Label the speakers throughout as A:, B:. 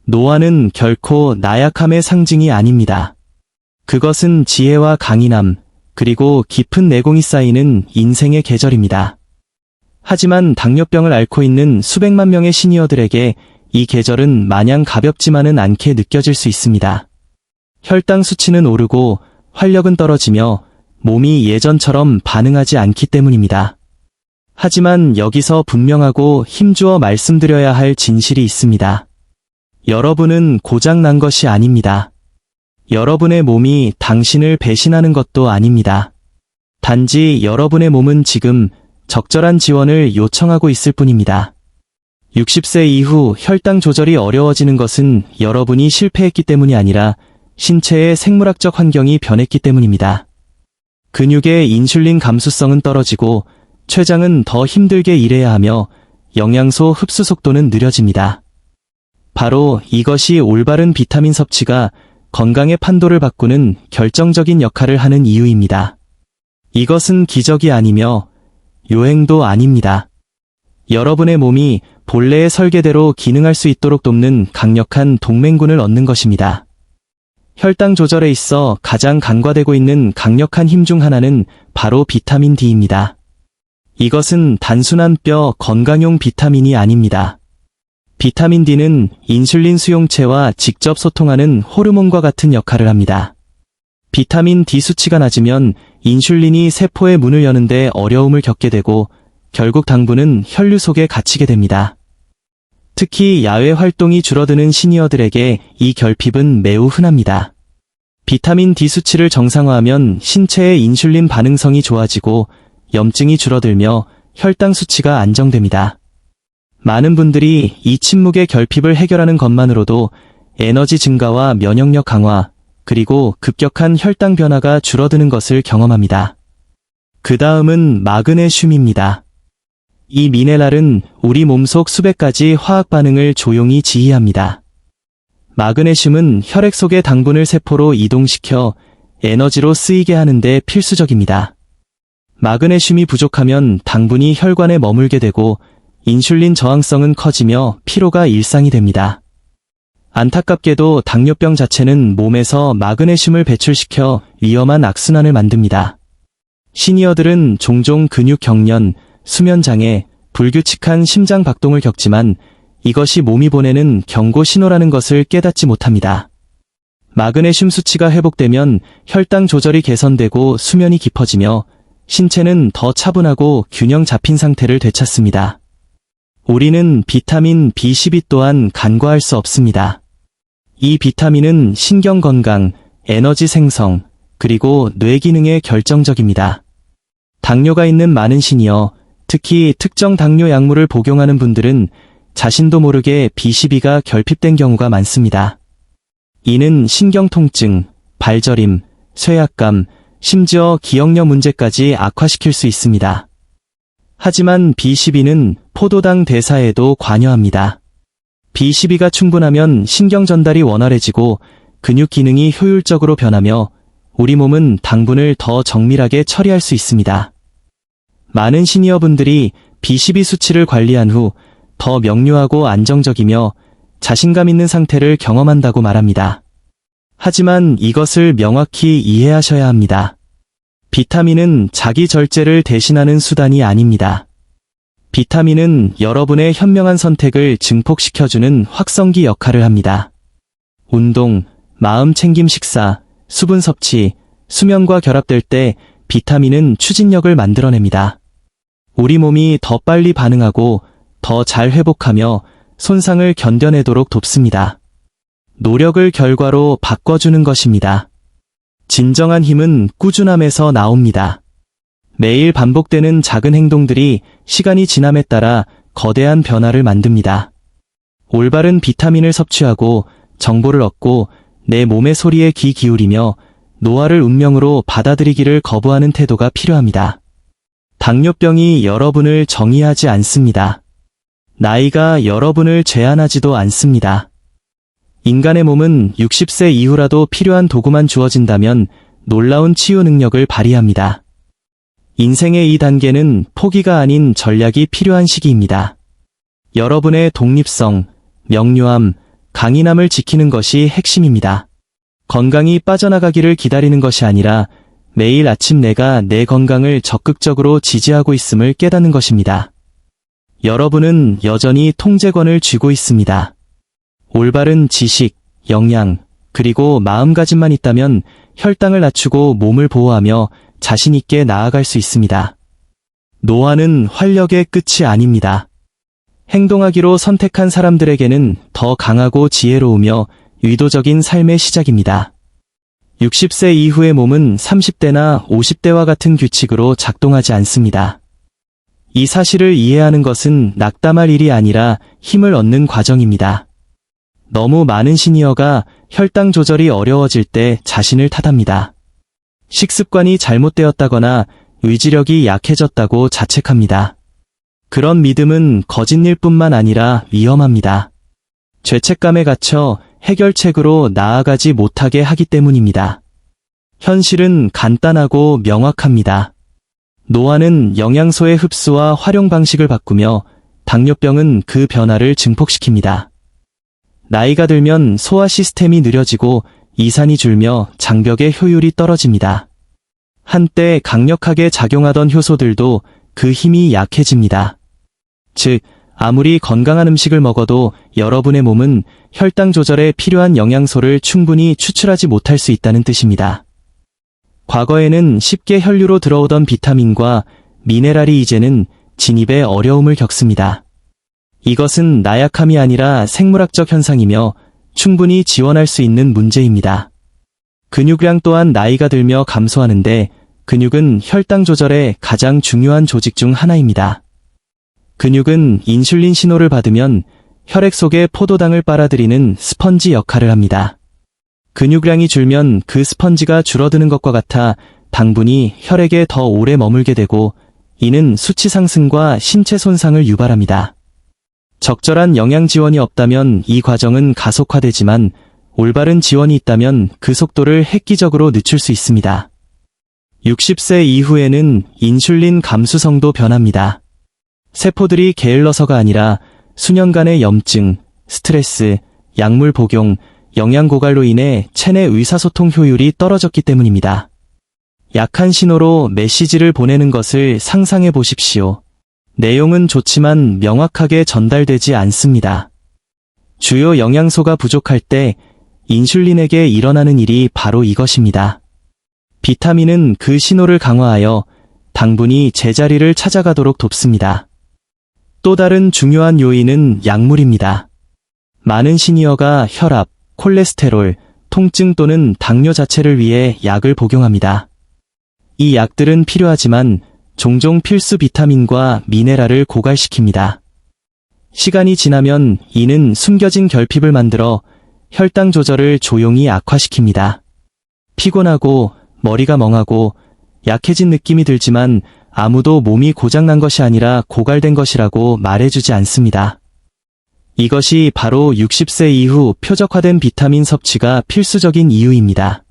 A: 노화는 결코 나약함의 상징이 아닙니다. 그것은 지혜와 강인함, 그리고 깊은 내공이 쌓이는 인생의 계절입니다. 하지만 당뇨병을 앓고 있는 수백만 명의 시니어들에게 이 계절은 마냥 가볍지만은 않게 느껴질 수 있습니다. 혈당 수치는 오르고 활력은 떨어지며 몸이 예전처럼 반응하지 않기 때문입니다. 하지만 여기서 분명하고 힘주어 말씀드려야 할 진실이 있습니다. 여러분은 고장난 것이 아닙니다. 여러분의 몸이 당신을 배신하는 것도 아닙니다. 단지 여러분의 몸은 지금 적절한 지원을 요청하고 있을 뿐입니다. 60세 이후 혈당 조절이 어려워지는 것은 여러분이 실패했기 때문이 아니라 신체의 생물학적 환경이 변했기 때문입니다. 근육의 인슐린 감수성은 떨어지고 췌장은 더 힘들게 일해야 하며 영양소 흡수 속도는 느려집니다. 바로 이것이 올바른 비타민 섭취가 건강의 판도를 바꾸는 결정적인 역할을 하는 이유입니다. 이것은 기적이 아니며 요행도 아닙니다. 여러분의 몸이 본래의 설계대로 기능할 수 있도록 돕는 강력한 동맹군을 얻는 것입니다. 혈당 조절에 있어 가장 간과되고 있는 강력한 힘 중 하나는 바로 비타민 D입니다. 이것은 단순한 뼈 건강용 비타민이 아닙니다. 비타민 D는 인슐린 수용체와 직접 소통하는 호르몬과 같은 역할을 합니다. 비타민 D 수치가 낮으면 인슐린이 세포의 문을 여는데 어려움을 겪게 되고 결국 당분은 혈류 속에 갇히게 됩니다. 특히 야외 활동이 줄어드는 시니어들에게 이 결핍은 매우 흔합니다. 비타민 D 수치를 정상화하면 신체의 인슐린 반응성이 좋아지고 염증이 줄어들며 혈당 수치가 안정됩니다. 많은 분들이 이 침묵의 결핍을 해결하는 것만으로도 에너지 증가와 면역력 강화, 그리고 급격한 혈당 변화가 줄어드는 것을 경험합니다. 그 다음은 마그네슘입니다. 이 미네랄은 우리 몸속 수백 가지 화학 반응을 조용히 지휘합니다. 마그네슘은 혈액 속의 당분을 세포로 이동시켜 에너지로 쓰이게 하는데 필수적입니다. 마그네슘이 부족하면 당분이 혈관에 머물게 되고 인슐린 저항성은 커지며 피로가 일상이 됩니다. 안타깝게도 당뇨병 자체는 몸에서 마그네슘을 배출시켜 위험한 악순환을 만듭니다. 시니어들은 종종 근육 경련, 수면장애, 불규칙한 심장 박동을 겪지만 이것이 몸이 보내는 경고 신호라는 것을 깨닫지 못합니다. 마그네슘 수치가 회복되면 혈당 조절이 개선되고 수면이 깊어지며 신체는 더 차분하고 균형 잡힌 상태를 되찾습니다. 우리는 비타민 B12 또한 간과할 수 없습니다. 이 비타민은 신경 건강, 에너지 생성, 그리고 뇌 기능에 결정적입니다. 당뇨가 있는 많은 시니어, 특히 특정 당뇨 약물을 복용하는 분들은 자신도 모르게 B12가 결핍된 경우가 많습니다. 이는 신경 통증, 발저림, 쇠약감, 심지어 기억력 문제까지 악화시킬 수 있습니다. 하지만 B12는 포도당 대사에도 관여합니다. B12가 충분하면 신경 전달이 원활해지고 근육 기능이 효율적으로 변하며 우리 몸은 당분을 더 정밀하게 처리할 수 있습니다. 많은 시니어분들이 B12 수치를 관리한 후 더 명료하고 안정적이며 자신감 있는 상태를 경험한다고 말합니다. 하지만 이것을 명확히 이해하셔야 합니다. 비타민은 자기 절제를 대신하는 수단이 아닙니다. 비타민은 여러분의 현명한 선택을 증폭시켜주는 확성기 역할을 합니다. 운동, 마음 챙김 식사, 수분 섭취, 수면과 결합될 때 비타민은 추진력을 만들어냅니다. 우리 몸이 더 빨리 반응하고 더 잘 회복하며 손상을 견뎌내도록 돕습니다. 노력을 결과로 바꿔주는 것입니다. 진정한 힘은 꾸준함에서 나옵니다. 매일 반복되는 작은 행동들이 시간이 지남에 따라 거대한 변화를 만듭니다. 올바른 비타민을 섭취하고 정보를 얻고 내 몸의 소리에 귀 기울이며 노화를 운명으로 받아들이기를 거부하는 태도가 필요합니다. 당뇨병이 여러분을 정의하지 않습니다. 나이가 여러분을 제한하지도 않습니다. 인간의 몸은 60세 이후라도 필요한 도구만 주어진다면 놀라운 치유 능력을 발휘합니다. 인생의 이 단계는 포기가 아닌 전략이 필요한 시기입니다. 여러분의 독립성, 명료함, 강인함을 지키는 것이 핵심입니다. 건강이 빠져나가기를 기다리는 것이 아니라 매일 아침 내가 내 건강을 적극적으로 지지하고 있음을 깨닫는 것입니다. 여러분은 여전히 통제권을 쥐고 있습니다. 올바른 지식, 영양, 그리고 마음가짐만 있다면 혈당을 낮추고 몸을 보호하며 자신 있게 나아갈 수 있습니다. 노화는 활력의 끝이 아닙니다. 행동하기로 선택한 사람들에게는 더 강하고 지혜로우며 의도적인 삶의 시작입니다. 60세 이후의 몸은 30대나 50대와 같은 규칙으로 작동하지 않습니다. 이 사실을 이해하는 것은 낙담할 일이 아니라 힘을 얻는 과정입니다. 너무 많은 시니어가 혈당 조절이 어려워질 때 자신을 탓합니다. 식습관이 잘못되었다거나 의지력이 약해졌다고 자책합니다. 그런 믿음은 거짓 일뿐만 아니라 위험합니다. 죄책감에 갇혀 해결책으로 나아가지 못하게 하기 때문입니다. 현실은 간단하고 명확합니다. 노화는 영양소의 흡수와 활용 방식을 바꾸며 당뇨병은 그 변화를 증폭시킵니다. 나이가 들면 소화 시스템이 느려지고 이산이 줄며 장벽의 효율이 떨어집니다. 한때 강력하게 작용하던 효소들도 그 힘이 약해집니다. 즉, 아무리 건강한 음식을 먹어도 여러분의 몸은 혈당 조절에 필요한 영양소를 충분히 추출하지 못할 수 있다는 뜻입니다. 과거에는 쉽게 혈류로 들어오던 비타민과 미네랄이 이제는 진입에 어려움을 겪습니다. 이것은 나약함이 아니라 생물학적 현상이며 충분히 지원할 수 있는 문제입니다. 근육량 또한 나이가 들며 감소하는데 근육은 혈당 조절의 가장 중요한 조직 중 하나입니다. 근육은 인슐린 신호를 받으면 혈액 속에 포도당을 빨아들이는 스펀지 역할을 합니다. 근육량이 줄면 그 스펀지가 줄어드는 것과 같아 당분이 혈액에 더 오래 머물게 되고 이는 수치 상승과 신체 손상을 유발합니다. 적절한 영양 지원이 없다면 이 과정은 가속화되지만 올바른 지원이 있다면 그 속도를 획기적으로 늦출 수 있습니다. 60세 이후에는 인슐린 감수성도 변합니다. 세포들이 게을러서가 아니라 수년간의 염증, 스트레스, 약물 복용, 영양 고갈로 인해 체내 의사소통 효율이 떨어졌기 때문입니다. 약한 신호로 메시지를 보내는 것을 상상해 보십시오. 내용은 좋지만 명확하게 전달되지 않습니다. 주요 영양소가 부족할 때 인슐린에게 일어나는 일이 바로 이것입니다. 비타민은 그 신호를 강화하여 당분이 제자리를 찾아가도록 돕습니다. 또 다른 중요한 요인은 약물입니다. 많은 시니어가 혈압, 콜레스테롤, 통증 또는 당뇨 자체를 위해 약을 복용합니다. 이 약들은 필요하지만 종종 필수 비타민과 미네랄을 고갈시킵니다. 시간이 지나면 이는 숨겨진 결핍을 만들어 혈당 조절을 조용히 악화시킵니다. 피곤하고 머리가 멍하고 약해진 느낌이 들지만 아무도 몸이 고장난 것이 아니라 고갈된 것이라고 말해주지 않습니다. 이것이 바로 60세 이후 표적화된 비타민 섭취가 필수적인 이유입니다.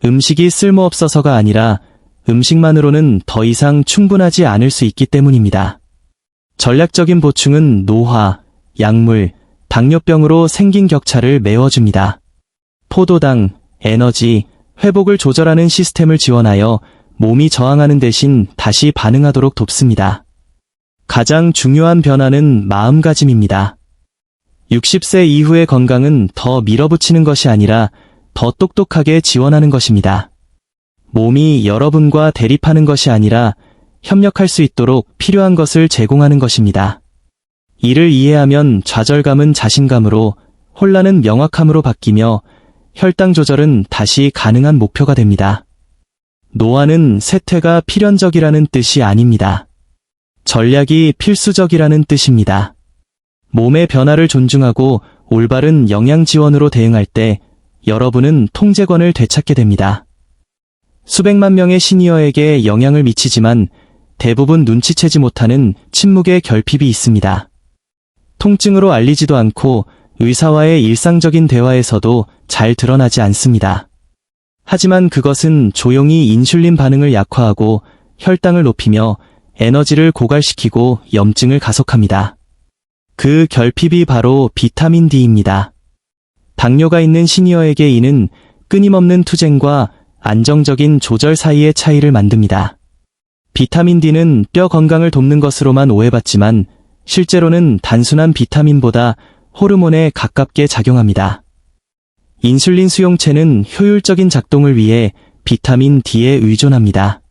A: 음식이 쓸모없어서가 아니라 음식만으로는 더 이상 충분하지 않을 수 있기 때문입니다. 전략적인 보충은 노화, 약물, 당뇨병으로 생긴 격차를 메워줍니다. 포도당, 에너지, 회복을 조절하는 시스템을 지원하여 몸이 저항하는 대신 다시 반응하도록 돕습니다. 가장 중요한 변화는 마음가짐입니다. 60세 이후의 건강은 더 밀어붙이는 것이 아니라 더 똑똑하게 지원하는 것입니다. 몸이 여러분과 대립하는 것이 아니라 협력할 수 있도록 필요한 것을 제공하는 것입니다. 이를 이해하면 좌절감은 자신감으로, 혼란은 명확함으로 바뀌며 혈당 조절은 다시 가능한 목표가 됩니다. 노화는 쇠퇴가 필연적이라는 뜻이 아닙니다. 전략이 필수적이라는 뜻입니다. 몸의 변화를 존중하고 올바른 영양 지원으로 대응할 때 여러분은 통제권을 되찾게 됩니다. 수백만 명의 시니어에게 영향을 미치지만 대부분 눈치채지 못하는 침묵의 결핍이 있습니다. 통증으로 알리지도 않고 의사와의 일상적인 대화에서도 잘 드러나지 않습니다. 하지만 그것은 조용히 인슐린 반응을 약화하고 혈당을 높이며 에너지를 고갈시키고 염증을 가속합니다. 그 결핍이 바로 비타민 D입니다. 당뇨가 있는 시니어에게 이는 끊임없는 투쟁과 안정적인 조절 사이의 차이를 만듭니다. 비타민 D는 뼈 건강을 돕는 것으로만 오해받지만 실제로는 단순한 비타민보다 호르몬에 가깝게 작용합니다. 인슐린 수용체는 효율적인 작동을 위해 비타민 D에 의존합니다.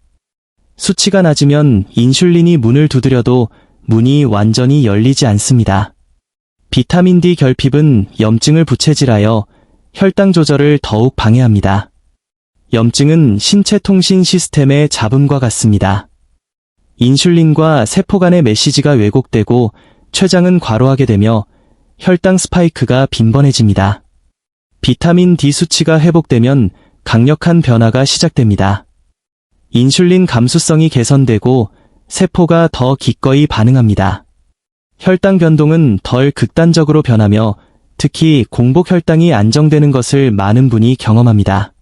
A: 수치가 낮으면 인슐린이 문을 두드려도 문이 완전히 열리지 않습니다. 비타민 D 결핍은 염증을 부채질하여 혈당 조절을 더욱 방해합니다. 염증은 신체 통신 시스템의 잡음과 같습니다. 인슐린과 세포 간의 메시지가 왜곡되고 췌장은 과로하게 되며 혈당 스파이크가 빈번해집니다. 비타민 D 수치가 회복되면 강력한 변화가 시작됩니다. 인슐린 감수성이 개선되고 세포가 더 기꺼이 반응합니다. 혈당 변동은 덜 극단적으로 변하며 특히 공복 혈당이 안정되는 것을 많은 분이 경험합니다.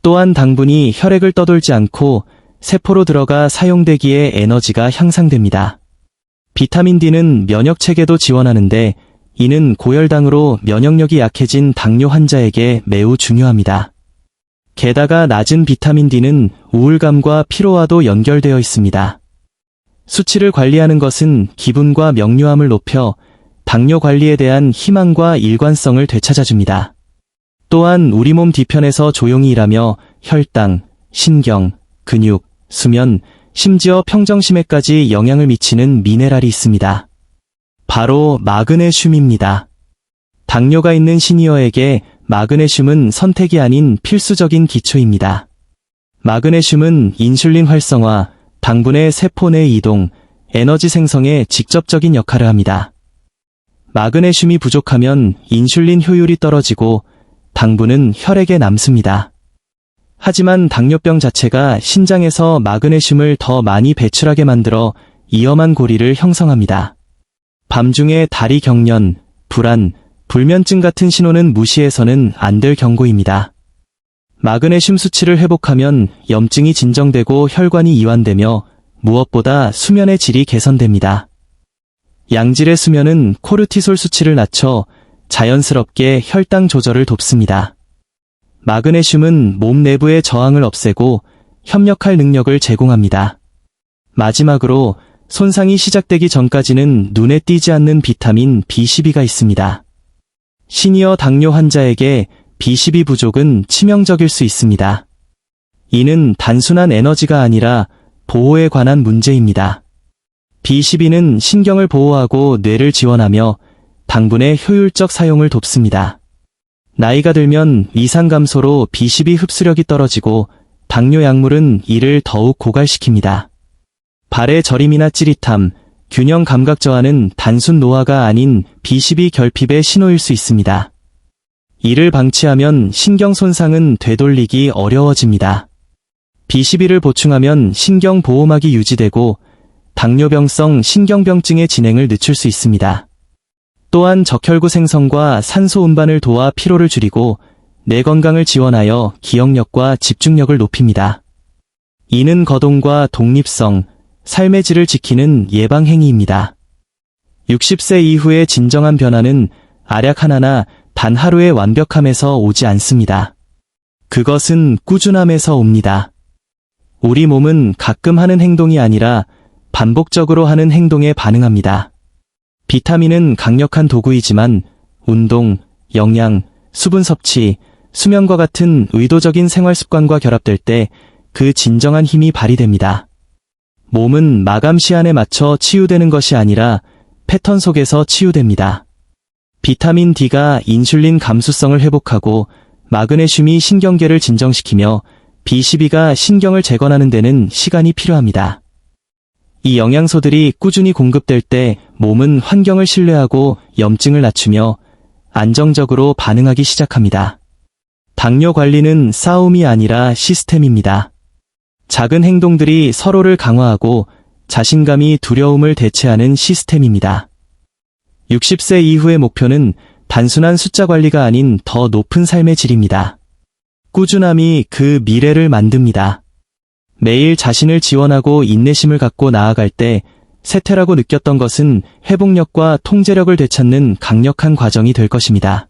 A: 또한 당분이 혈액을 떠돌지 않고 세포로 들어가 사용되기에 에너지가 향상됩니다. 비타민 D는 면역 체계도 지원하는데 이는 고혈당으로 면역력이 약해진 당뇨 환자에게 매우 중요합니다. 게다가 낮은 비타민 D는 우울감과 피로와도 연결되어 있습니다. 수치를 관리하는 것은 기분과 명료함을 높여 당뇨 관리에 대한 희망과 일관성을 되찾아줍니다. 또한 우리 몸 뒤편에서 조용히 일하며 혈당, 신경, 근육, 수면, 심지어 평정심에까지 영향을 미치는 미네랄이 있습니다. 바로 마그네슘입니다. 당뇨가 있는 시니어에게 마그네슘은 선택이 아닌 필수적인 기초입니다. 마그네슘은 인슐린 활성화, 당분의 세포 내 이동, 에너지 생성에 직접적인 역할을 합니다. 마그네슘이 부족하면 인슐린 효율이 떨어지고 당분은 혈액에 남습니다. 하지만 당뇨병 자체가 신장에서 마그네슘을 더 많이 배출하게 만들어 위험한 고리를 형성합니다. 밤중에 다리 경련, 불안, 불면증 같은 신호는 무시해서는 안 될 경고입니다. 마그네슘 수치를 회복하면 염증이 진정되고 혈관이 이완되며 무엇보다 수면의 질이 개선됩니다. 양질의 수면은 코르티솔 수치를 낮춰 자연스럽게 혈당 조절을 돕습니다. 마그네슘은 몸 내부의 저항을 없애고 협력할 능력을 제공합니다. 마지막으로 손상이 시작되기 전까지는 눈에 띄지 않는 비타민 B12가 있습니다. 시니어 당뇨 환자에게 B12 부족은 치명적일 수 있습니다. 이는 단순한 에너지가 아니라 보호에 관한 문제입니다. B12는 신경을 보호하고 뇌를 지원하며 당분의 효율적 사용을 돕습니다. 나이가 들면 위산 감소로 B12 흡수력이 떨어지고 당뇨 약물은 이를 더욱 고갈시킵니다. 발의 저림이나 찌릿함, 균형 감각 저하는 단순 노화가 아닌 B12 결핍의 신호일 수 있습니다. 이를 방치하면 신경 손상은 되돌리기 어려워집니다. B12를 보충하면 신경 보호막이 유지되고 당뇨병성 신경병증의 진행을 늦출 수 있습니다. 또한 적혈구 생성과 산소 운반을 도와 피로를 줄이고 뇌 건강을 지원하여 기억력과 집중력을 높입니다. 이는 거동과 독립성, 삶의 질을 지키는 예방 행위입니다. 60세 이후의 진정한 변화는 알약 하나나 단 하루의 완벽함에서 오지 않습니다. 그것은 꾸준함에서 옵니다. 우리 몸은 가끔 하는 행동이 아니라 반복적으로 하는 행동에 반응합니다. 비타민은 강력한 도구이지만 운동, 영양, 수분 섭취, 수면과 같은 의도적인 생활 습관과 결합될 때 그 진정한 힘이 발휘됩니다. 몸은 마감 시한에 맞춰 치유되는 것이 아니라 패턴 속에서 치유됩니다. 비타민 D가 인슐린 감수성을 회복하고 마그네슘이 신경계를 진정시키며 B12가 신경을 재건하는 데는 시간이 필요합니다. 이 영양소들이 꾸준히 공급될 때 몸은 환경을 신뢰하고 염증을 낮추며 안정적으로 반응하기 시작합니다. 당뇨 관리는 싸움이 아니라 시스템입니다. 작은 행동들이 서로를 강화하고 자신감이 두려움을 대체하는 시스템입니다. 60세 이후의 목표는 단순한 숫자 관리가 아닌 더 높은 삶의 질입니다. 꾸준함이 그 미래를 만듭니다. 매일 자신을 지원하고 인내심을 갖고 나아갈 때 쇠퇴라고 느꼈던 것은 회복력과 통제력을 되찾는 강력한 과정이 될 것입니다.